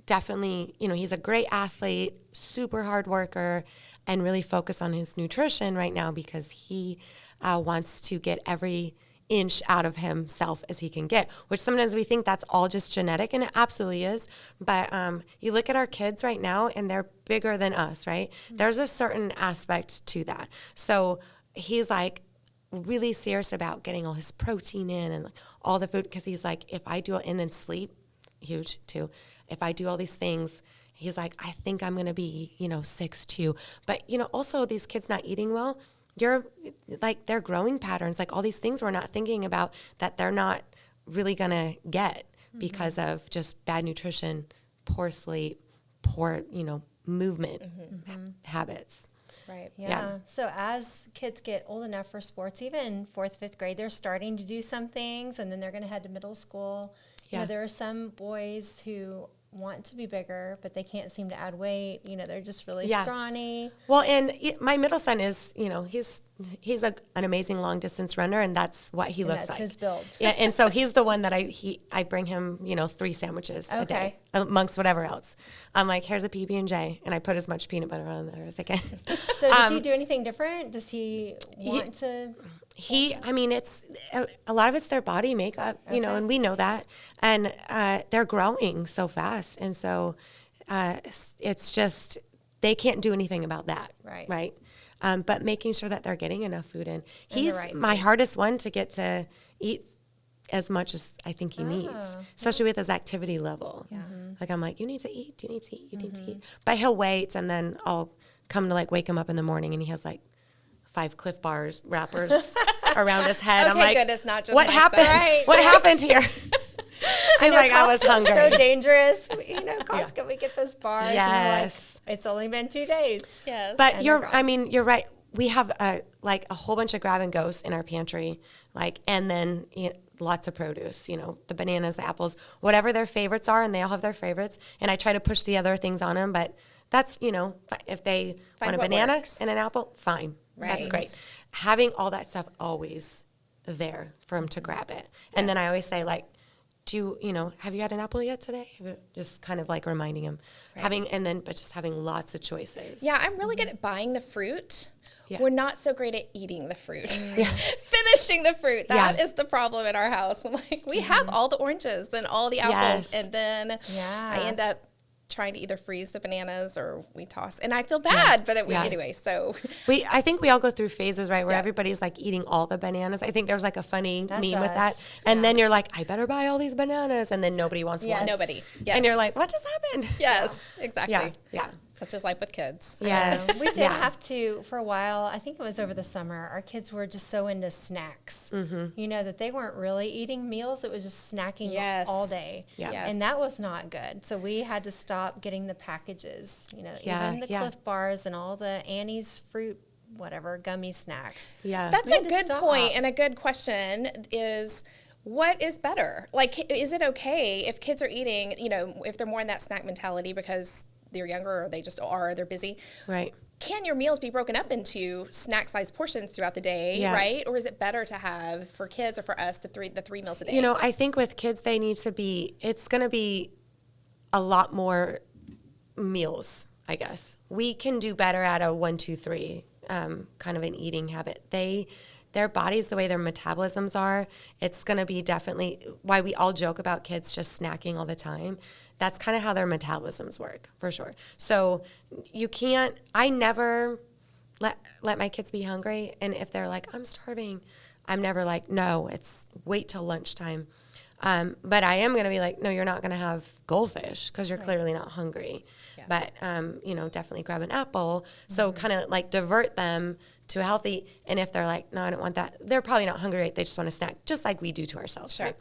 definitely, he's a great athlete, super hard worker, and really focus on his nutrition right now because he wants to get every inch out of himself as he can get, which sometimes we think that's all just genetic, and it absolutely is. But you look at our kids right now, and they're bigger than us, right? Mm-hmm. There's a certain aspect to that. So he's like really serious about getting all his protein in and like all the food, because he's like, if I do it, and then sleep, huge too. If I do all these things, he's like, I think I'm going to be, 6'2". But, also these kids not eating well, you're like their growing patterns, like all these things we're not thinking about that they're not really going to get because of just bad nutrition, poor sleep, poor, movement habits. Right. Yeah. So as kids get old enough for sports, even 4th, 5th grade, they're starting to do some things, and then they're going to head to middle school. Yeah. There are some boys who want to be bigger, but they can't seem to add weight. They're just really scrawny. Well, and my middle son is, he's an amazing long distance runner, and that's what he looks like. That's his build. Yeah, and so he's the one that I bring him, 3 sandwiches a day amongst whatever else. I'm like, here's a PB&J, and I put as much peanut butter on there as I can. So does he do anything different? Does he want to? It's a lot of it's their body makeup, and we know that, and they're growing so fast, and so it's just they can't do anything about that, right? But making sure that they're getting enough food in. He's my hardest one to get to eat as much as I think he needs, especially with his activity level. Yeah. Like I'm like, you need to eat, you need to eat, you need to eat. But he'll wait, and then I'll come to like wake him up in the morning, and he has like 5 Cliff Bars wrappers around his head. Okay, I'm like, good. It's not just what happened? Right. What happened here? He's like, I was hungry. So dangerous. Costco, we get those bars. Yes. And we're like, it's only been 2 days. Yes. But you're right. We have a whole bunch of grab and goes in our pantry, and then lots of produce, the bananas, the apples, whatever their favorites are, and they all have their favorites. And I try to push the other things on them, but that's, if they want a banana and an apple, fine. Right. That's great. Having all that stuff always there for them to grab it. And then I always say, like, have you had an apple yet today? Just kind of like reminding them. But just having lots of choices. Yeah, I'm really good at buying the fruit. Yeah. We're not so great at eting the fruit. Yeah. Finishing the fruit. That is the problem in our house. I'm like, we have all the oranges and all the apples, and then I end up trying to either freeze the bananas or we toss, and I feel bad, but anyway, so I think we all go through phases, right, where everybody's like eating all the bananas. I think there's like a funny meme with that, and then you're like, I better buy all these bananas, and then nobody wants one. Nobody. Yes. And you're like, what just happened? Yes, exactly. Yeah. Such as life with kids. Yes. We did have to, for a while, I think it was over the summer, our kids were just so into snacks, that they weren't really eating meals. It was just snacking all day. Yeah. Yes. And that was not good. So we had to stop getting the packages, even the Cliff Bars and all the Annie's fruit, whatever, gummy snacks. Yeah. That's a good point, and a good question is, what is better? Like, is it okay if kids are eating, if they're more in that snack mentality because they're younger or they're busy. Right. Can your meals be broken up into snack-sized portions throughout the day, right? Or is it better to have, for kids or for us, the three meals a day? I think with kids, it's going to be a lot more meals, I guess. We can do better at a 1, 2, 3 kind of an eating habit. Their bodies, the way their metabolisms are, it's going to be definitely why we all joke about kids just snacking all the time. That's kind of how their metabolisms work, for sure. So I never let my kids be hungry. And if they're like, I'm starving, I'm never like, no, it's wait till lunchtime. But I am going to be like, no, you're not going to have goldfish because you're clearly not hungry. Yeah. But, definitely grab an apple. So kind of like divert them to a healthy. And if they're like, no, I don't want that, they're probably not hungry. Right? They just want to snack, just like we do to ourselves. Sure.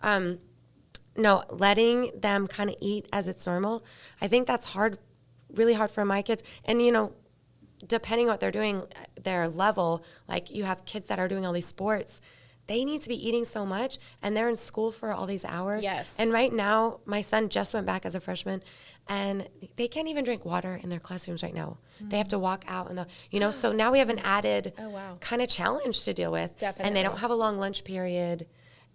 Right? No, letting them kind of eat as it's normal. I think that's hard, really hard for my kids. And, depending on what they're doing, their level, like you have kids that are doing all these sports, they need to be eating so much, and they're in school for all these hours. Yes. And right now, my son just went back as a freshman, and they can't even drink water in their classrooms right now. They have to walk out, so now we have an added kind of challenge to deal with. Definitely. And they don't have a long lunch period,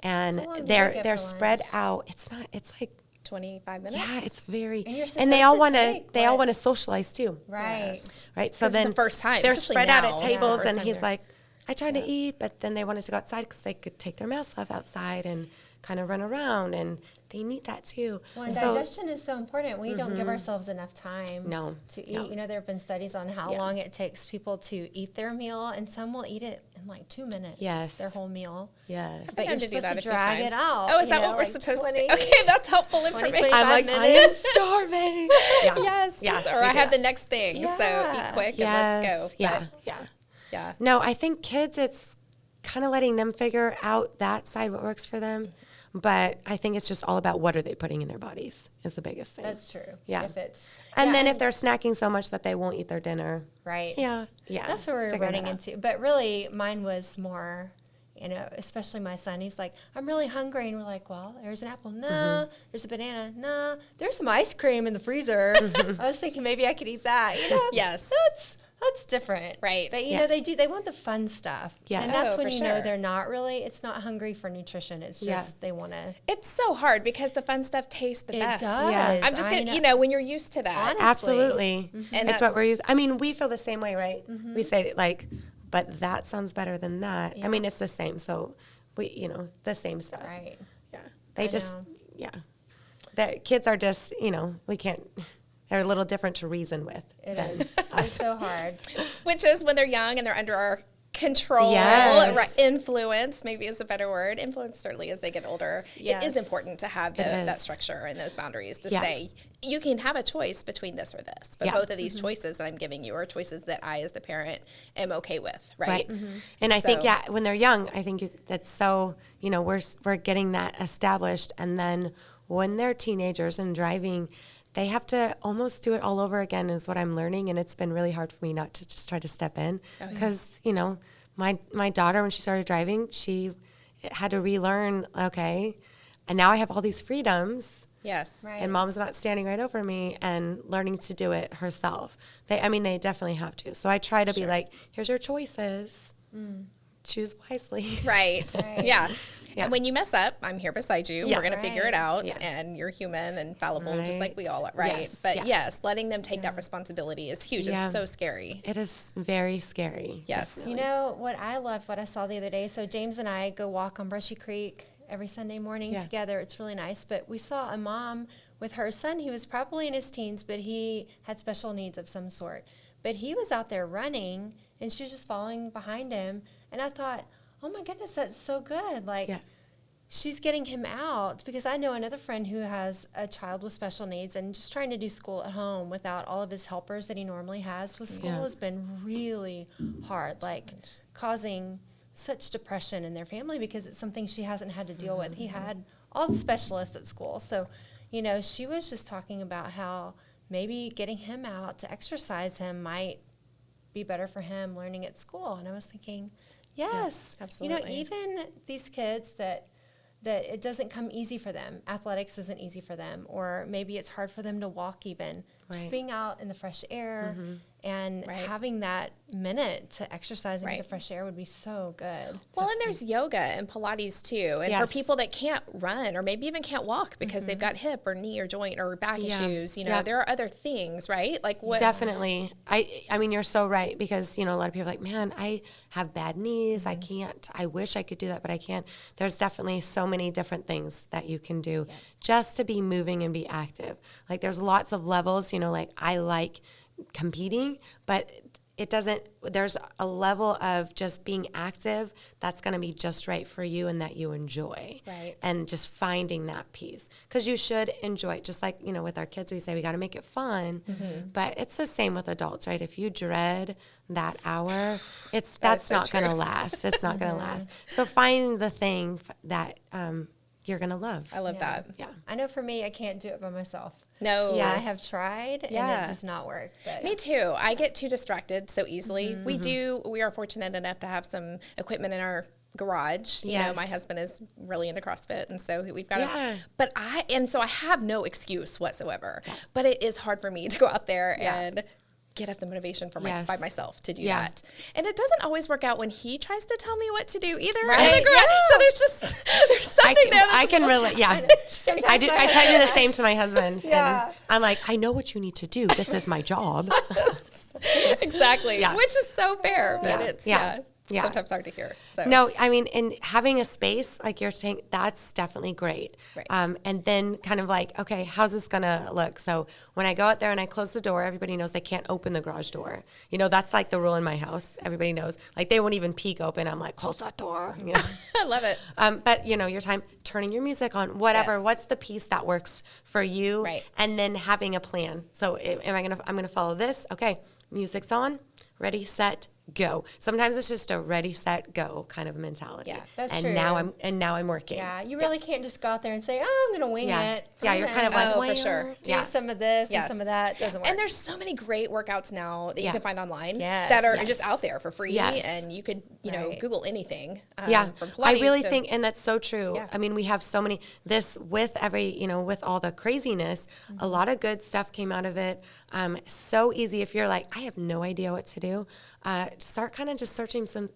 and How long do they're they get for spread lunch? out. It's like 25 minutes. yeah, it's very, And you're and they supposed all to want to take they all what- want to socialize too, Right. Yes. right? So 'Cause it's then the first time, they're especially spread out now. at It's the tables, first and time he's they're- like, I tried to eat, but then they wanted to go outside because they could take their masks off outside and kind of run around, and they need that too. Well, and So- digestion is so important. We don't give ourselves enough time No, to eat. no. You know, there have been studies on how Yeah. long it takes people to eat their meal, and some will eat it in like 2 minutes. Yes. Their whole meal. Yes. But I've you're had to do supposed that to a few drag it times. out. Oh, is you that know, what we're like supposed 20 to do? Okay, that's helpful 20, information. 25 I'm like, I am minutes. starving. Yeah. Yes. Yeah, Or we I do have that. the next thing. So Yeah. eat quick Yes. and let's go. Yeah. But, Yeah. yeah. No, I think kids, it's kind of letting them figure out that side, what works for them. But I think it's just all about what are they putting in their bodies is the biggest thing. That's true. Yeah. If it's And yeah, then if they're snacking so much that they won't eat their dinner. right. Yeah. Yeah. That's what we're Figuring running that out. into. But really, mine was more, especially my son. He's like, I'm really hungry. And we're like, well, there's an apple. Nah. Mm-hmm. There's a banana. Nah. There's some ice cream in the freezer. I was thinking maybe I could eat that. Yes. That's different. Right. But, Yeah. they want the fun stuff. Yes. And that's Oh, when for you know sure. they're not really, it's not hungry for nutrition. It's Yeah. just they want to. It's so hard because the fun stuff tastes the It best. does. Yeah. I'm just I getting, know. when you're used to that. Honestly. Absolutely. And It's what we're that's- using. I mean, we feel the same way, right? We say like, but that sounds better than that. I mean, it's the same. So we, the same stuff. Right. Yeah. They I just, know. yeah. The kids are just, we can't, they're a little different to reason with. It than is. us. It's so hard. Which is when they're young and they're under our control, Yes. right, influence, maybe is a better word. Influence, certainly, as they get older. It Yes. is important to have It that is. structure and those boundaries to Yeah. say, you can have a choice between this or this. But Yeah. both of these choices that I'm giving you are choices that I, as the parent, am okay with, right? And I think, So- when they're young, I think that's so, we're getting that established. And then when they're teenagers and driving, they have to almost do it all over again is what I'm learning. And it's been really hard for me not to just try to step in because, my daughter, when she started driving, she had to relearn, okay, and now I have all these freedoms. Yes. Right. And mom's not standing right over me and learning to do it herself. They definitely have to. So I try to be like, here's your choices. Choose wisely. Right. Right. Yeah. Yeah. And when you mess up, I'm here beside you. Yeah. We're going to figure it Right. out. Yeah. And you're human and fallible, just like we Right. all are. Right. Yes. But Yeah. yes, letting them take that responsibility is huge. Yeah. It's so scary. It is very scary. Yes. definitely. You know what I love, what I saw the other day? So James and I go walk on Brushy Creek every Sunday morning Yeah. together. It's really nice. But we saw a mom with her son. He was probably in his teens, but he had special needs of some sort. But he was out there running, and she was just following behind him. And I thought, oh my goodness, that's so good. Like, Yeah. she's getting him out, because I know another friend who has a child with special needs and just trying to do school at home without all of his helpers that he normally has. With school Yeah. has been really hard, like causing such depression in their family because it's something she hasn't had to deal with. He had all the specialists at school. So, she was just talking about how maybe getting him out to exercise him might be better for him learning at school. And I was thinking, yes, absolutely. Even these kids that it doesn't come easy for them. Athletics isn't easy for them, or maybe it's hard for them to walk even. Just Right. being out in the fresh air and Right. having that minute to exercise into Right. the fresh air would be so good. Well, and there's yoga and Pilates too. And for Yes. people that can't run or maybe even can't walk because they've got hip or knee or joint or back Yeah. issues, Yeah. there are other things, right? Like what? Definitely. I mean, you're so right, because, a lot of people are like, man, I have bad knees. I can't, I wish I could do that, but I can't. There's definitely so many different things that you can do just to be moving and be active. Like there's lots of levels, like I like competing, but there's a level of just being active that's going to be just right for you and that you enjoy. Right. And just finding that piece. Because you should enjoy it. Just like, with our kids, we say we got to make it fun. But it's the same with adults, right? If you dread that hour, that's so not going to true. last. It's not going to last. So find the thing that you're going to love. I love that. Yeah. I know for me, I can't do it by myself. No. Yeah. I have tried, and Yeah. it does not work. But Me too. I get too distracted so easily. We are fortunate enough to have some equipment in our garage. You know, my Yes. husband is really into CrossFit, and so we've got Yeah. so I have no excuse whatsoever. But it is hard for me to go out there and get up the motivation for by myself to do that. And it doesn't always work out when he tries to tell me what to do either. Right. In the garage. So there's something there that's I a can little really, yeah. Sometimes I do. I try to do the same to my husband. Yeah. And I'm like, I know what you need to do. This is my job. exactly. Yeah. Which is so fair, but Yeah. it's Yeah. sometimes hard to hear. So No, I mean, and having a space, like you're saying, that's definitely great. Right. And then kind of like, okay, how's this going to look? So when I go out there and I close the door, everybody knows they can't open the garage door. You know, that's like the rule in my house. Everybody knows. Like they won't even peek open. I'm like, close that door. You know? I love it. But you know, your time turning your music on, whatever. Yes. What's the piece that works for you? Right. And then having a plan. So I'm gonna follow this. Okay, music's on, ready, set, go. Sometimes it's just a ready, set, go kind of mentality. Yeah, that's and true. Now I'm working. Yeah, you really can't just go out there and say, "Oh, I'm going to wing Yeah. it." Yeah, you're kind of like, for well, sure. Do some of this and some of that. Doesn't work. And there's so many great workouts now that you Yeah. can find online Yes. that are Yes. just out there for free. Yes. And you could, you know, Right. Google anything. Yeah, From I Pilates really to- think, and that's so true. Yeah. I mean, we have so many, this with with all the craziness, a lot of good stuff came out of it. So easy if you're like, I have no idea what to do. Start kind of just searching some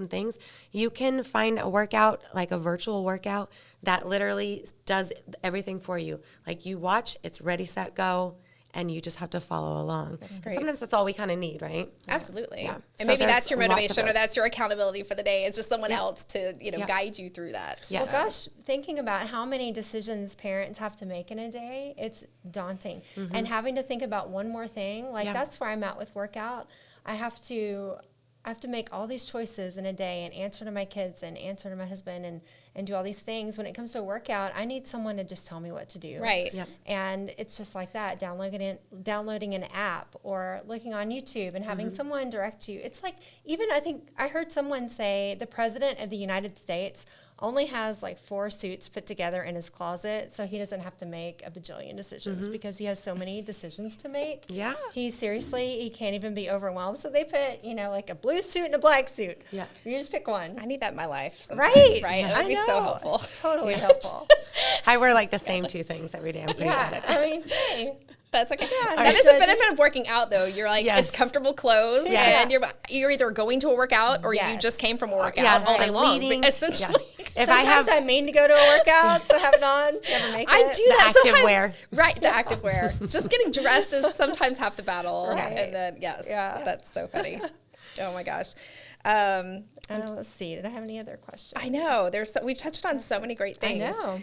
things. You can find a workout, like a virtual workout, that literally does everything for you. Like you watch, it's ready, set, go. And you just have to follow along. That's great. Sometimes that's all we kind of need, right? Absolutely. Yeah. And So maybe there's that's your lots of motivation or those. that's your accountability for the day. It's just someone else to, Yeah. guide you through that. Yeah. Well, gosh, thinking about how many decisions parents have to make in a day, it's daunting. And having to think about one more thing, like Yeah. that's where I'm at with workout. I have to make all these choices in a day and answer to my kids and answer to my husband and do all these things. When it comes to a workout, I need someone to just tell me what to do. Right. Yep. And it's just like that, downloading an app or looking on YouTube and having someone direct you. It's like, even I think I heard someone say the president of the United States only has like 4 suits put together in his closet, so he doesn't have to make a bajillion decisions because he has so many decisions to make. Yeah. He can't even be overwhelmed. So they put, like a blue suit and a black suit. Yeah. You just pick one. I need that in my life sometimes, Right. right? It I would be so know. helpful. Totally helpful. I wear like the same 2 things every day. I'm pretty Yeah. at it. I mean, hey. That's okay. Yeah, That right. is the benefit of working out, though. You're like, Yes. it's comfortable clothes, Yes. and you're either going to a workout or you Yes. just came from a workout Yeah, all day I'm long. leading. But essentially, If I Sometimes have I mean to go to a workout, so have it on, never make it. I do The that active sometimes. wear. Right, the active wear. Just getting dressed is sometimes half the battle. Right. And then, yes, Yeah. that's so funny. Oh, my gosh. Let's see. Did I have any other questions? I know. We've touched on so many great things. I know.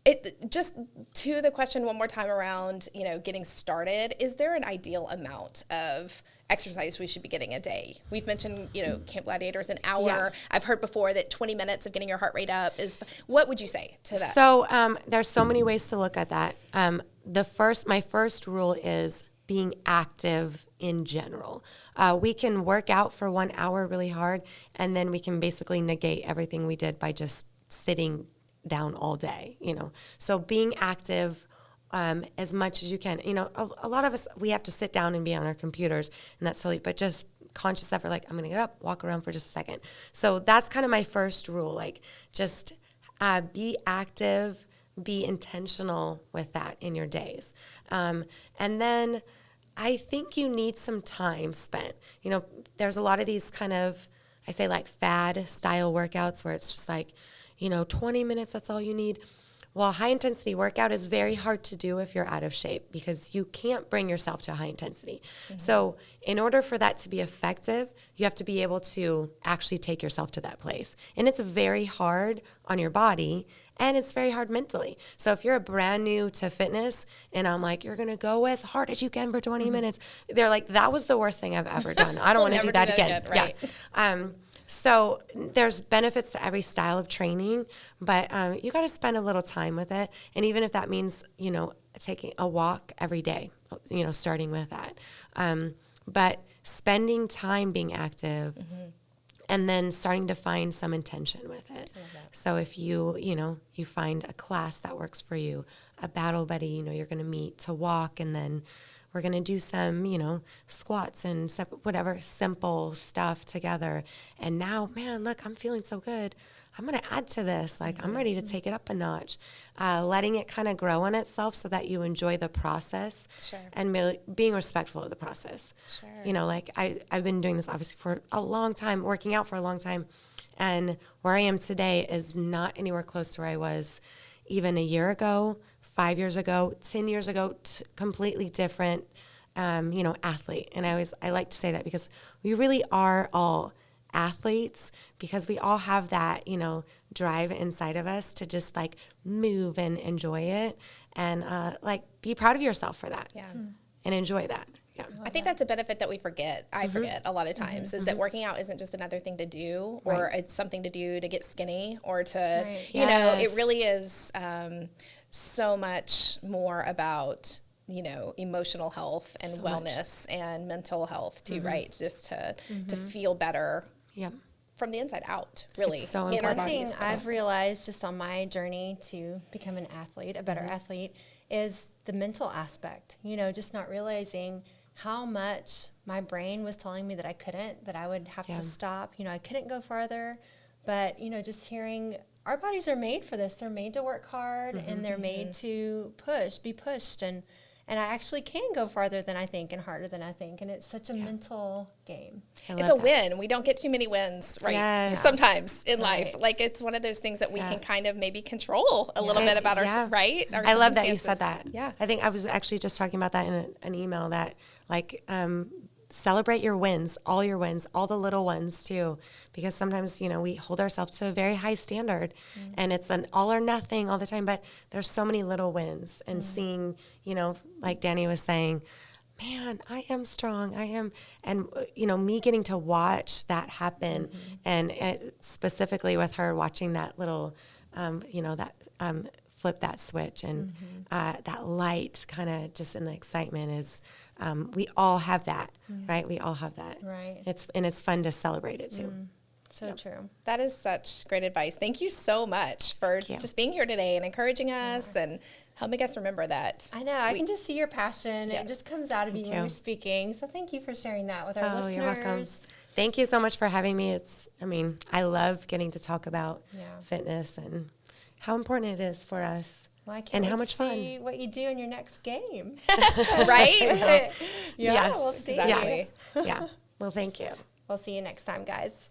It just to the question one more time around, getting started, is there an ideal amount of exercise we should be getting a day? We've mentioned, Camp Gladiator is an hour. Yeah. I've heard before that 20 minutes of getting your heart rate up is, what would you say to that? So there's so many ways to look at that. My first rule is being active in general. We can work out for 1 hour really hard, and then we can basically negate everything we did by just sitting down all day, So being active as much as you can. A lot of us, we have to sit down and be on our computers, and that's totally, but just conscious effort, like I'm going to get up, walk around for just a second. So that's kind of my first rule, like just be active, be intentional with that in your days. And then I think you need some time spent. There's a lot of these kind of, I say like fad style workouts where it's just like, 20 minutes, that's all you need. Well, high intensity workout is very hard to do if you're out of shape because you can't bring yourself to high intensity. Mm-hmm. So in order for that to be effective, you have to be able to actually take yourself to that place. And it's very hard on your body and it's very hard mentally. So if you're brand new to fitness and I'm like, you're going to go as hard as you can for 20 minutes, they're like, that was the worst thing I've ever done. I don't want to do that again. Right. Yeah. So there's benefits to every style of training, but you got to spend a little time with it. And even if that means, taking a walk every day, starting with that. But spending time being active and then starting to find some intention with it. So if you find a class that works for you, a battle buddy, you're going to meet to walk and then we're going to do some, squats and whatever simple stuff together. And now, man, look, I'm feeling so good. I'm going to add to this. Like, I'm ready to take it up a notch. Letting it kind of grow on itself so that you enjoy the process. Sure. And being respectful of the process. Sure. Like I've been doing this obviously for a long time, working out for a long time. And where I am today is not anywhere close to where I was even a year ago, 5 years ago, 10 years ago, completely different, athlete. And I like to say that because we really are all athletes, because we all have that, drive inside of us to just like move and enjoy it, and be proud of yourself for that. Yeah. And enjoy that. Yeah. I think that's a benefit that we forget. I forget a lot of times is that working out isn't just another thing to do, or it's something to do to get skinny, or to, it really is so much more about, emotional health and wellness and mental health too, right? Just to feel better from the inside out, really. It's so One important. thing I've realized just on my journey to become an athlete, a better athlete, is the mental aspect. Just not realizing how much my brain was telling me that I couldn't, that I would have to stop. I couldn't go farther. But, just hearing our bodies are made for this. They're made to work hard, and they're made to be pushed. And I actually can go farther than I think and harder than I think. And it's such a mental game. It's a win. We don't get too many wins, right? Yes. Sometimes in life. Like, it's one of those things that we can kind of maybe control a little bit about our, right? Our I love that you said that. Yeah. I think I was actually just talking about that in an email, that celebrate your wins, all the little ones too, because sometimes, we hold ourselves to a very high standard, and it's an all or nothing all the time, but there's so many little wins, and seeing, like Danny was saying, man, I am strong. And me getting to watch that happen, and specifically with her watching that little, flip that switch, and that light kind of just in the excitement is, we all have that, right? We all have that. Right. It's fun to celebrate it too. So true. That is such great advice. Thank you so much for just being here today and encouraging us and helping us remember that. I know. I can just see your passion. It just comes out of you when you're speaking. So thank you for sharing that with our listeners. You're welcome. Thank you so much for having me. I love getting to talk about fitness and how important it is for us. Well, I can't and wait how much to see fun. what you do in your next game. Right? We'll see. Exactly. Yeah. Well, thank you. We'll see you next time, guys.